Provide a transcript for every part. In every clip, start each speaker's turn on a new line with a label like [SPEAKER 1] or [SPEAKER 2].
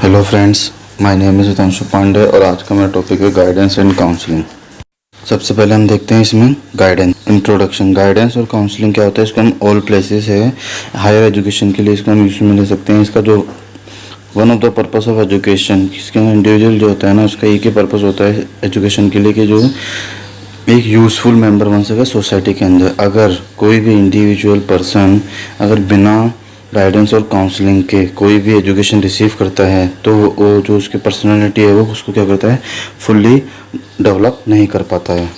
[SPEAKER 1] Hello friends, my name is Hitanshu Pandey और आज का मेरा टॉपिक है गाइडेंस एंड काउंसलिंग। सबसे पहले हम देखते हैं इसमें गाइडेंस इंट्रोडक्शन। गाइडेंस और काउंसलिंग क्या होता है, इसको हम ऑल प्लेसेस है हायर एजुकेशन के लिए इसको हम यूज में ले सकते हैं। इसका जो one of the purpose of education, इसके इंडिविजुअल जो होता है ना, उसका एक ही पर्पस होता है एजुकेशन के लिए कि जो एक यूज़फुल मेंबर बन सके सोसाइटी के अंदर। अगर कोई भी इंडिविजुअल पर्सन अगर बिना गाइडेंस और काउंसलिंग के कोई भी एजुकेशन रिसीव करता है तो वो जो उसकी पर्सनालिटी है वो उसको क्या करता है, फुल्ली डेवलप नहीं कर पाता है।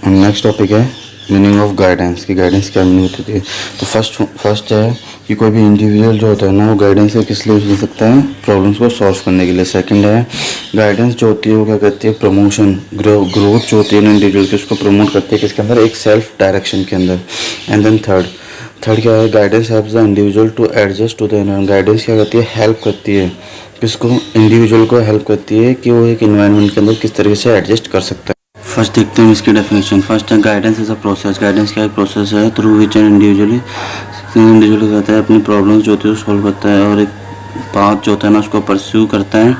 [SPEAKER 1] नेक्स्ट टॉपिक है मीनिंग ऑफ गाइडेंस की गाइडेंस क्या मीनिंग होती है। तो फर्स्ट है कि कोई भी इंडिविजुअल जो होता है ना वो गाइडेंस से किस लिए यूज ले सकता है, प्रॉब्लम्स को सॉल्व करने के लिए। सेकंड है गाइडेंस जो होती है वो क्या करती है, प्रमोशन ग्रोथ जो होती है ना इंडिविजुअल की, उसको प्रमोट करती है किसके अंदर, एक सेल्फ डायरेक्शन के अंदर। एंड देन थर्ड क्या है, guidance helps the individual to adjust to the environment. Guidance क्या करती है, हेल्प करती है किसको, इंडिविजुअल को हेल्प करती है कि वो एक इन्वायरमेंट के अंदर किस तरीके से एडजस्ट कर सकता है। फर्स्ट देखते हैं इसकी डेफिनेशन। फर्स्ट है guidance is a process. Guidance क्या एक प्रोसेस है थ्रू विच एन इंडिविजुअल कहता है अपनी प्रॉब्लम्स जो होती है सॉल्व करता है और एक पाथ जो होता है ना उसको परस्यू करता है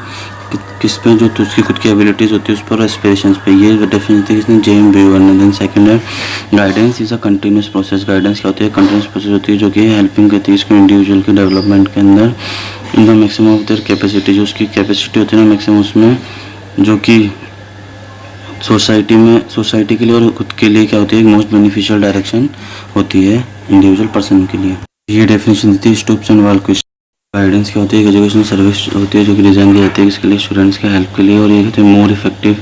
[SPEAKER 1] किस पे, जो उसकी खुद की एबिलिटीज़ होती है उस पर, एस्पिरेशंस पे। ये डेफिनेशन थी किसने, जेम ब्रूअर ने। देन सेकंड है guidance is a continuous process. Guidance क्या होती है, कंटिन्यूस प्रोसेस होती है जो कि हेल्पिंग करती है इसको इंडिविजुअल के डेवलपमेंट के अंदर in the maximum of their capacity. जो उसकी कैपेसिटी होती है ना मैक्सिमम उसमें, जो कि सोसाइटी के लिए और खुद के लिए क्या होती है, एक मोस्ट बेनिफिशियल डायरेक्शन होती है इंडिविजुअल पर्सन के लिए। ये डेफिनेशन थी स्टूप्स एंड वाल क्वेश्चन। गाइडेंस क्या होती है, एजुकेशनल सर्विस होती है जो कि डिज़ाइन की जाती है इसके लिए, स्टूडेंट्स के हेल्प के लिए। और ये कहते हैं मोर इफेक्टिव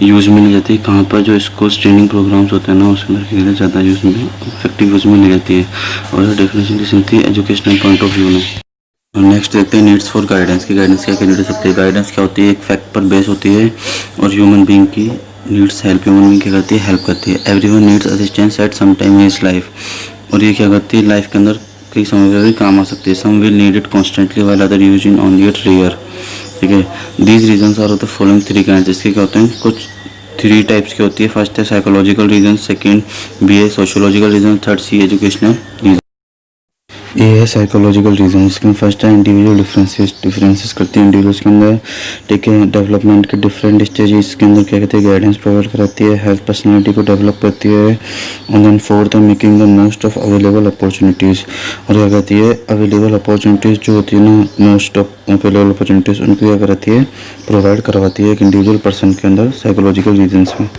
[SPEAKER 1] यूज़ में ली जाती है कहाँ पर, जो स्कूल्स ट्रेनिंग प्रोग्राम्स होते हैं ना उसमें लिए ज़्यादा यूज़ में, इफेक्टिव यूज़ में ली जाती है। और डेफिनेशन किसी थी एजुकेशनल पॉइंट ऑफ व्यू में। और नेक्स्ट देखते हैं नीड्स फॉर गाइडेंस की। गाइडेंस क्या नीड हो सकती है। गाइडेंस क्या होती है, एक फैक्ट पर बेस होती है और ह्यूमन बींग की नीड्स हेल्प, ह्यूमन बींग क्या करती है, हेल्प करती है। Everyone needs assistance at some time in his life. और ये क्या करती है, लाइफ के अंदर कई समय पर भी काम आ सकती है। Some will need it constantly while other using only it rare. ठीक है, these reasons are of the following three kinds. इसके क्या होते हैं, कुछ थ्री टाइप्स की होती है। फर्स्ट है साइकोलॉजिकल रीजन, सेकंड बी है sociological reason, third C educational reason. ये है साइकोलॉजिकल रीजन। इसके फर्स्ट है इंडिविजुअल डिफरेंसेस करती है इंडिविजुअल्स के अंदर। ठीक है, डेवलपमेंट के डिफरेंट स्टेजेस के अंदर क्या कहते हैं, गाइडेंस प्रोवाइड कराती है, हेल्थ पर्सनालिटी को डेवलप करती है। एंड देन फोर्थ है making the most of available opportunities. और क्या कहती है, अवेलेबल अपॉर्चुनिटीज़ जो होती है ना, मोस्ट ऑफ अवेलेबल अपॉर्चुनिटीज़ उनको क्या कराती है, प्रोवाइड करवाती है एक इंडिविजुअल पर्सन के अंदर साइकोलॉजिकल रीजन्स में।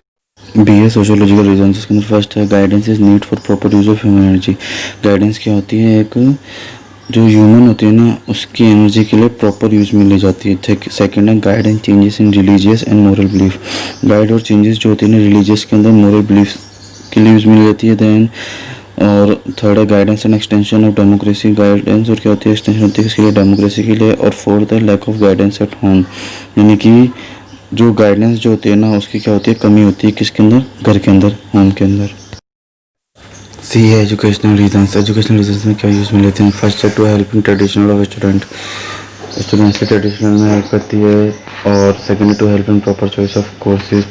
[SPEAKER 1] बी है सोशियोलॉजिकल रीजन। इसके अंदर फर्स्ट है guidance is need for proper use of human energy. Guidance क्या होती है, एक जो ह्यूमन होती है ना उसकी एनर्जी के लिए प्रॉपर यूज में ली जाती है। सेकंड है guidance changes in religious and moral belief. Guide और चेंजेस जो होती है ना रिलीजियस के अंदर, मोरल बिलीफ के लिए यूज में ली जाती है। देन और थर्ड है guidance and extension of democracy. Guidance और क्या होती है, एक्सटेंशन होती है किसके लिए, डेमोक्रेसी के लिए। और फोर्थ है lack of guidance at home, यानी कि जो गाइडेंस जो होती है ना उसकी क्या होती है, कमी होती है किसके अंदर, घर के अंदर, होम के अंदर। सी है एजुकेशनल रीजंस। एजुकेशनल रीजंस में क्या यूज में लेते हैं। फर्स्ट है to helping traditional of students के ट्रेडिशनल में हेल्प करती है। और सेकेंड है to helping proper choice of courses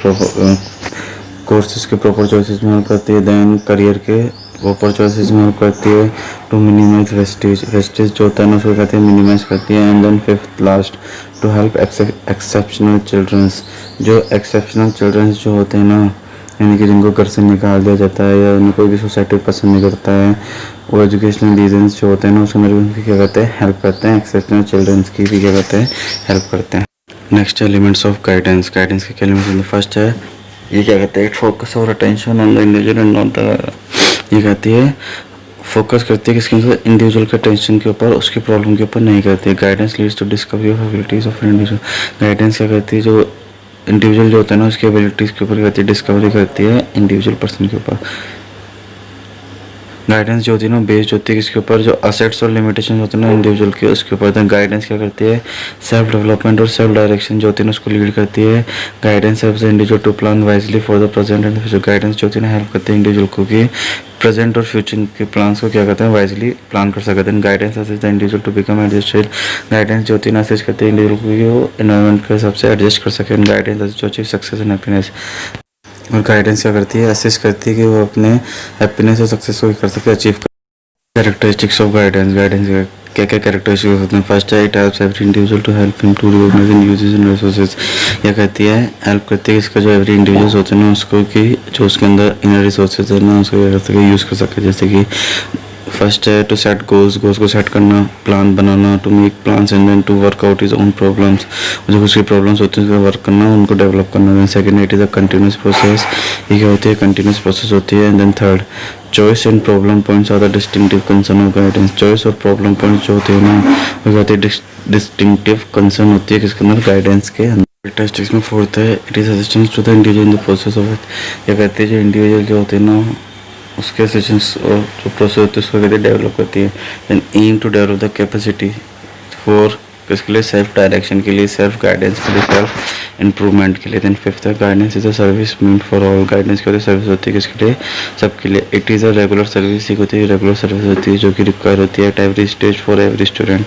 [SPEAKER 1] के प्रॉपर चॉइसेस में हेल्प करती है। देन करियर के प्रॉपर चॉइसेस में हेल्प करती है। टू मिनिमाइज वेस्टेज जो होता है ना उसको कहते हैं मिनिमाइज करती है। And then fifth last to help exceptional childrens. जो एक्सेप्शनल चिल्ड्रंस जो होते हैं ना, यानी कि जिनको घर से निकाल दिया जाता है या उन्हें कोई भी सोसाइटी पसंद नहीं करता है, वो एजुकेशनल रीजंस जो होते हैं ना उसके अंदर भी क्या करते हैं, हेल्प करते हैं। एक्सेप्शनल चिल्ड्रंस की भी क्या करते हैं, हेल्प करते हैं। Next elements of guidance. Guidance के क्या एलिमेंट्स, फर्स्ट है ये क्या कहते हैं, फोकस और attention on the individual and not the, ये कहती है फोकस करती है किसके ऊपर, इंडिविजुअल के टेंशन के ऊपर, उसकी प्रॉब्लम के ऊपर नहीं करती है। Guidance leads to discovery of abilities of individual. Guidance क्या करती है, जो इंडिविजुअल जो होता है ना उसकी एबिलिटीज़ के ऊपर करती है, डिस्कवरी करती है इंडिविजुअल पर्सन के ऊपर। गाइडेंस जो होती है ना बेस्ड होती है किसके ऊपर, जो असेट्स और लिमिटेशन होते हैं ना इंडिविजुअल के, उसके ऊपर। तो गाइडेंस क्या करती है, सेल्फ डेवलपमेंट और सेल्फ डायरेक्शन जो होती है ना उसको लीड करती है। Guidance helps the individual to plan wisely for the present and future. Guidance जो होती है ना हेल्प करती है इंडिविजुअल को कि प्रेजेंट और फ्यूचर के प्लान्स को क्या करते हैं, वाइजली प्लान कर सकते हैं। Guidance assist the individual to become adjusted. Guidance जो होती है ना असिस्ट करती है इंडिविजुअल को कि वो एनवायरनमेंट के हिसाब से एडजस्ट कर सके। गाइडेंस जो अचीव सक्सेस एंड हैप्पीनेस। और गाइडेंस क्या करती है, असिस्ट करती है कि वो अपने हैप्पीनेस और सक्सेस को कर सके, achieve. Characteristics of guidance. Guidance क्या क्या कैरेक्टरिस्टिक्स होते हैं। फर्स्ट है it helps every individual to help him to recognize and uses and resources. क्या कहती है, हेल्प करती है इसका जो एवरी इंडिविजुअल्स होते हैं ना उसको, कि जो उसके अंदर इनर रिसोर्सेज है ना उसको यूज़ कर सके। जैसे कि फर्स्ट है टू सेट गोल्स को सेट करना, प्लान बनाना, to make plans and then to work out is own problems, जो उसकी प्रॉब्लम्स होती हैं उसको वर्क करना, उनको डेवलप करना। Then second it is a continuous process, ये क्या होती है, कंटिन्यूस प्रोसेस होती है। And then third choice and problem points are the distinctive concern of guidance. Choice और प्रॉब्लम पॉइंट्स जो होते हैं ना वो कहते हैं डिस्टिंक्टिव कंसर्न होती है किसके अंदर, गाइडेंस के अंदर। कैरेक्टरिस्टिक्स में फोर्थ है it is assistance to the individual in the process of it. क्या कहते हैं, जो इंडिविजुअल जो होते हैं ना उसके असिस्टेंस और जो प्रोसेस होती है उसको कहते हैं डेवलप करती है। Then aim to develop the capacity for किसके लिए, सेल्फ डायरेक्शन के लिए, सेल्फ गाइडेंस के लिए, सेल्फ इंप्रूवमेंट के लिए। देन फिफ्थ है guidance is a service mean for all. Guidance के लिए सर्विस होती है किसके लिए, सबके लिए। It is a regular service, एक होती है रेगुलर सर्विस होती है जो कि रिक्वायर होती है at every stage for every student.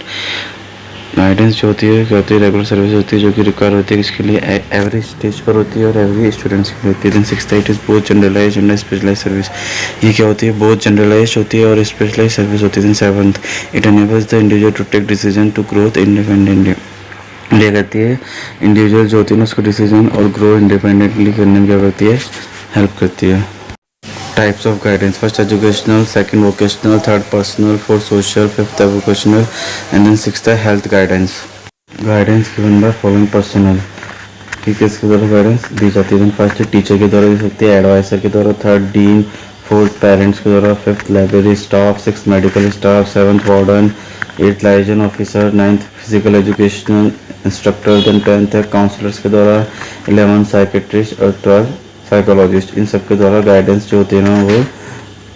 [SPEAKER 1] Guidance जो होती है क्या होती है, रेगुलर सर्विस होती है जो कि रिक्वायर होती है किसके लिए, एवरी स्टेज पर होती है और एवरी स्टूडेंट्स के लिए होती है। देन सिक्स्थ इट इज़ बहुत जनरलाइज एंड स्पेशलाइज सर्विस। ये क्या होती है, बहुत जनरलाइज होती है और स्पेशलाइज सर्विस होती है। Then seventh it enables the individual to take decision to growth independently. ये कहती है इंडिविजुअल जो होती है ना उसको डिसीजन और ग्रो इंडिपेंडेंटली करने में क्या करती है, हेल्प करती है। Types of guidance, first educational, second vocational, third personal, fourth social, fifth vocational and then sixth है health guidance. Guidance given by following personal, कि किसके द्वारा गाइडेंस दी जाती है। फर्स्ट टीचर के द्वारा दी सकती है, एडवाइजर के द्वारा, थर्ड डीन, फोर्थ पेरेंट्स के द्वारा, fifth library staff, sixth medical staff, seventh warden, eighth liaison officer, ninth physical educational instructor, then tenth है काउंसलर्स के द्वारा, 11 साइकेट्रिस्ट और 12 साइकोलॉजिस्ट। इन सब के द्वारा गाइडेंस जो होती है ना वो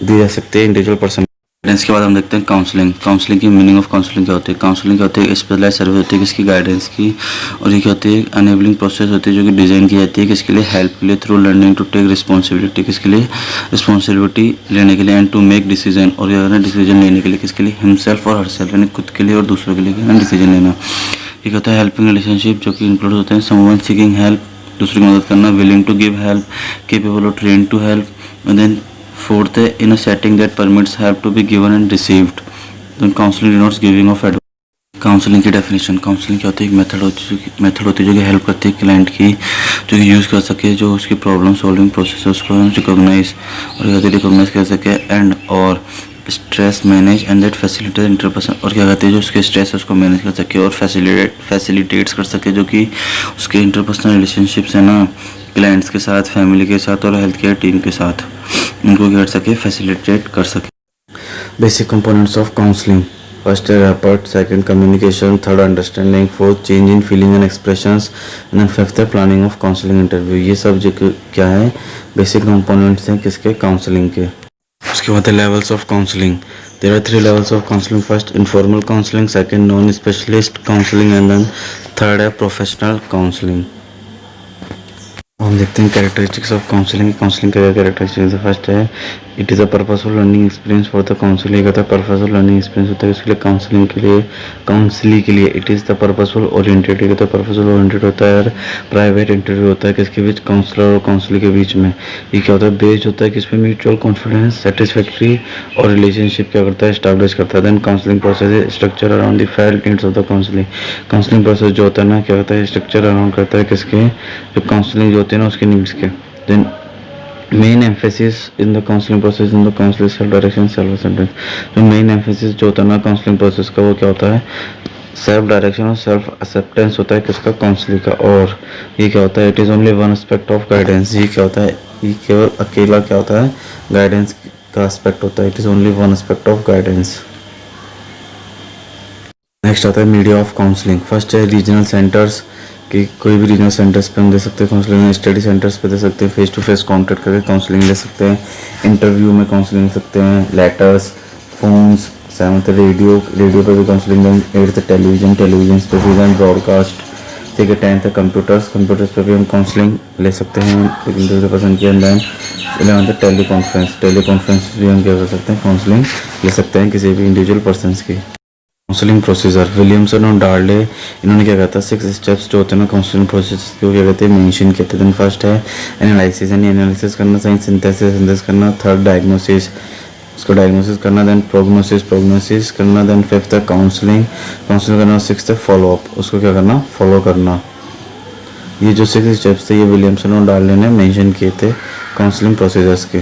[SPEAKER 1] दी जा सकती है इंडिविजुअल पर्सन। गाइडेंस के बाद हम देखते हैं काउंसलिंग। काउंसलिंग की मीनिंग ऑफ काउंसलिंग क्या होती है। काउंसलिंग क्या होती है, स्पेशलाइज सर्विस होती है किसकी, गाइडेंस की। और ये क्या होती है, अनेबलिंग प्रोसेस होती है जो कि डिज़ाइन की जाती है किसके लिए, हेल्प के लिए, through learning to take responsibility किसके लिए, रिस्पॉन्सिबिलिटी लेने के लिए, एंड टू मेक डिसीजन, और ये डिसीजन लेने के लिए किसके लिए, हिमसेल्फ और हरसेल्फ, यानी खुद के लिए और दूसरों के लिए डिसीजन लेना। ये होता है हेल्पिंग रिलेशनशिप जो कि इंक्लूड होते हैं समवन सीकिंग हेल्प, दूसरे की मदद करना, willing to give help, capable और train to help. And then fourth है in a setting that permits help to be given and received. Then counselling denotes giving of advice. Counselling की definition, counselling क्या होती है, एक method होती है जो कि हेल्प करती है क्लाइंट की, जो कि यूज़ कर सके जो उसकी प्रॉब्लम सॉल्विंग प्रोसेस है उसको रिकॉग्नाइज कर सके, एंड और stress manage and that facilitate interperson, और क्या कहते हैं जो उसके स्ट्रेस है उसको मैनेज कर सके और फैसिलिटेट्स कर सके जो कि उसके इंटरपर्सनल रिलेशनशिप्स है ना क्लाइंट्स के साथ, फैमिली के साथ और हेल्थ केयर टीम के साथ, उनको क्या कर सके, फैसिलिटेट कर सके। Basic components of counselling, first है rapport, second communication, third understanding, fourth change in feeling and expressions, and then fifth है प्लानिंग ऑफ काउंसलिंग इंटरव्यू। ये सब जो क्या है, बेसिक कंपोनेंट्स हैं किसके, काउंसलिंग के। उसके बाद है levels of counselling. There are 3 levels of counselling, first informal counselling, second non specialist counselling and then third है प्रोफेशनल काउंसलिंग। हम देखते हैं कैरेक्टरिस्टिक्स ऑफ काउंसलिंग। काउंसलिंग का कैरेक्टरिस्टिक्स फर्स्ट है it is a purposeful learning experience for the counselling. कहता है purposeful learning experience होता है इसके लिए, काउंसलिंग के लिए, काउंसलिंग के लिए। It is the purposeful oriented, कहता है पर्पसफुल ओरिएंटेड होता है। प्राइवेट इंटरव्यू होता है किसके बीच, काउंसलर और काउंसलिंग के बीच में। ये क्या होता है, बेस्ड होता है किस पे, म्यूचुअल कॉन्फिडेंस, सेटिस्फैक्ट्री और रिलेशनशिप क्या करता है, एस्टैब्लिश करता है। देन काउंसलिंग प्रोसेस है structure around the felt needs of the counselling. Counselling process जो होता है ना क्या होता है, स्ट्रक्चर अराउंड करता है किसके, जो काउंसलिंग जो होती है ना उसके नीड्स के। Then main emphasis in the counselling process in the counselling self direction, self acceptance. जो मेन एम्फेसिस जो होता है ना काउंसलिंग प्रोसेस का वो क्या होता है, सेल्फ डायरेक्शन और सेल्फ एक्सेप्टेंस होता है किसका, काउंसलिंग का। और ये क्या होता है, it is only one aspect of guidance. ये क्या होता है, ये केवल अकेला क्या होता है, गाइडेंस का एस्पेक्ट होता है। It is only one aspect of guidance. Next आता है मीडिया ऑफ काउंसलिंग। फर्स्ट है रीजनल सेंटर्स, कि कोई भी रीजनल सेंटर्स पे हम दे सकते हैं काउंसलिंग, स्टडी सेंटर्स पे दे सकते हैं, फेस टू फेस कॉन्टेक्ट करके काउंसलिंग ले सकते हैं, इंटरव्यू में काउंसलिंग ले सकते हैं, लेटर्स, फोन्स, सेवंथ रेडियो पे भी काउंसलिंग, एट्थ टेलीविजन पे भी, ब्रॉडकास्ट, ठीक है। टेंथ है कंप्यूटर्स पे भी हम काउंसलिंग ले सकते हैं इंडिविजुअल पर्सन की। And then 11th tele conference भी हम क्या कर सकते हैं, काउंसलिंग ले सकते हैं किसी भी इंडिविजुअल पर्सन की। काउंसलिंग प्रोसीजर, विलियमसन और डार्ले इन्होंने क्या कहता है 6 स्टेप्स जो होते हैं ना काउंसलिंग प्रोसेस को क्या कहते हैं, मेंशन कहते हैं। फर्स्ट है एनालिसिस, यानी एनालिसिस करना, सेकंड सिंथेसिस करना, थर्ड डायग्नोसिस, उसको डायग्नोसिस करना, देन प्रोग्नोसिस करना, देन फिफ्थ है काउंसलिंग करना, सिक्स्थ है फॉलो अप, उसको क्या करना, फॉलो करना। ये जो 6 स्टेप्स थे ये विलियमसन और डार्लिन ने मेंशन किए थे काउंसलिंग प्रोसीजर्स के।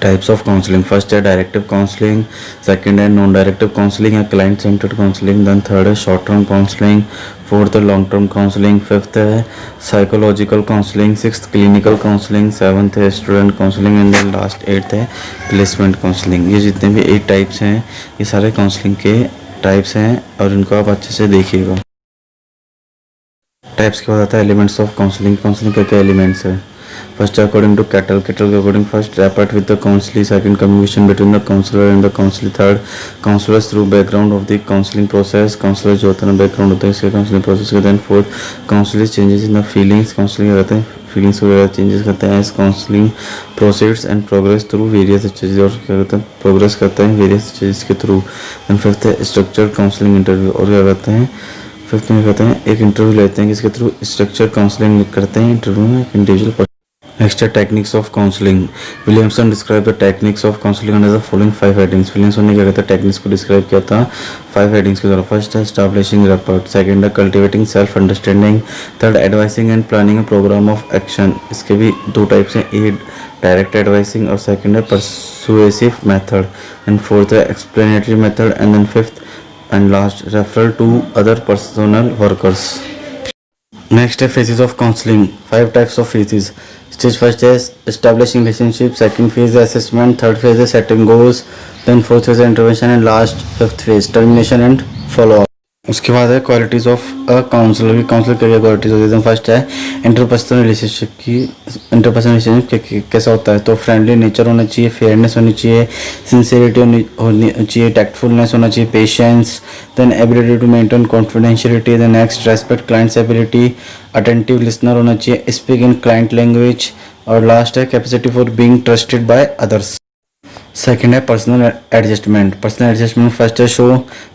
[SPEAKER 1] टाइप्स ऑफ काउंसलिंग, फर्स्ट है डायरेक्टिव काउंसलिंग, सेकंड है नॉन डायरेक्टिव काउंसलिंग या client centred counselling, then third है शॉर्ट टर्म काउंसलिंग, फोर्थ है लॉन्ग टर्म काउंसलिंग, फिफ्थ है psychological counselling, sixth clinical counselling, seventh है student counselling and then last 8th है placement counselling. ये जितने भी 8 टाइप्स हैं ये सारे काउंसलिंग के टाइप्स हैं और इनको आप अच्छे से देखिएगा। टाइप्स क्या होता है, एलिमेंट्स ऑफ काउंसलिंग, काउंसलिंग के क्या एलिमेंट्स है। फर्स्ट अकॉर्डिंग टू कैटल के according first rapport with the counsellee, second communication between the counsellor and the counsellee, third counsellors through background of the counselling process, counsellor जो होता है ना background होता है इसके काउंसलिंग प्रोसेस का, then fourth counselling changes in the feelings, counselling करते हैं फीलिंग्स वगैरह चेंजेस करते हैं as counselling proceeds and progress through various stages, और क्या करते हैं प्रोग्रेस करते हैं वेरियस स्टेजेस के थ्रू। एंड फिफ्थ है स्ट्रक्चर्ड काउंसलिंग इंटरव्यू, और क्या करते हैं फिफ्थ में कहते हैं एक इंटरव्यू लेते हैं जिसके थ्रू स्ट्रक्चर काउंसलिंग करते हैं इंटरव्यू में एक इंडिविजुअल। नेक्स्ट है techniques of counselling, Williamson describe the techniques of counselling under the following 5 headings. Williamson ने क्या कहता है टेक्निक्स को डिस्क्राइब किया था 5 हेडिंग्स के द्वारा। फर्स्ट है एस्टैब्लिशिंग रैपर्ट, सेकंड है cultivating self understanding, third advising and planning a programme of action. इसके भी 2 टाइप्स हैं, ए डायरेक्ट एडवाइसिंग और सेकंड है परसुएसिव मेथड, एंड फोर्थ है explanatory method, and then fifth and last referral to other personal workers. Next है phases of counseling, 5 types of phases. Stage first is establishing relationship, second phase है assessment, third phase है setting goals, then fourth phase है intervention and last 5th phase termination and follow up. उसके बाद है qualities of a counsellor की, counsellor क्या क्या qualities होती है। फर्स्ट है इंटरपर्सनल रिलेशनशिप की, इंटरपर्सनल रिलेशनशिप कैसा होता है तो फ्रेंडली नेचर होना चाहिए, फेयरनेस होनी चाहिए, सिंसियरिटी होनी चाहिए, टैक्टफुलनेस होना चाहिए, patience, then ability to maintain confidentiality, then next respect clients ability, attentive listener होना चाहिए, स्पीक इन क्लाइंट लैंग्वेज, और लास्ट है capacity for being trusted by others. Second है पर्सनल एडजस्टमेंट, फर्स्ट है show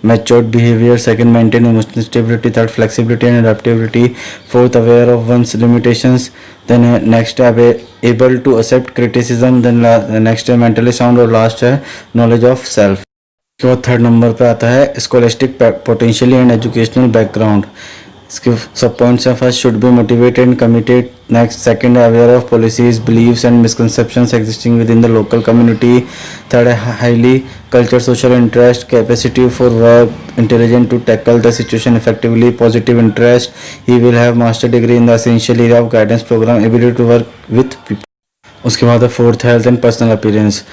[SPEAKER 1] matured behaviour, second maintain emotional stability, third flexibility and adaptability, fourth aware of one's limitations, then next है able to accept criticism, then next है mentally sound, और last है knowledge of self. उसके बाद third number पे आता है scholastic potentially and educational background. इसके सब पॉइंट्स हैं, first should be motivated and committed, next second है aware of policies beliefs and misconceptions existing within the local community, third है highly culture social interest, capacity for work, intelligent to tackle the situation effectively, positive interest, he will have master degree in the essential area of guidance programme, ability to work with people. उसके बाद है fourth health and personal appearance,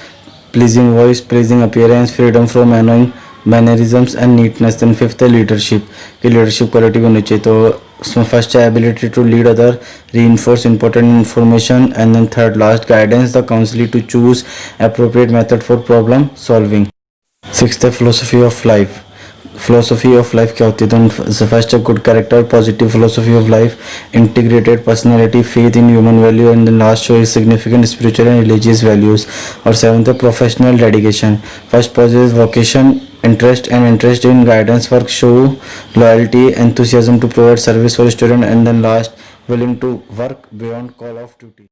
[SPEAKER 1] pleasing voice, pleasing appearance, freedom from annoying mannerisms and neatness, then fifth है leadership की leadership quality होनी चाहिए तो उसमें first है ability to lead other, reinforce important information, and then third last guidance the counsellor to choose appropriate method for problem solving. Sixth है philosophy of life, philosophy of life क्या होती है तो फर्स्ट है good character, positive philosophy of life, integrated personality, faith in human value, and then last show is significant spiritual and religious values, और seventh है professional dedication, first positive vocation, interest in guidance work, show loyalty, enthusiasm to provide service for student, and then last willing to work beyond call of duty.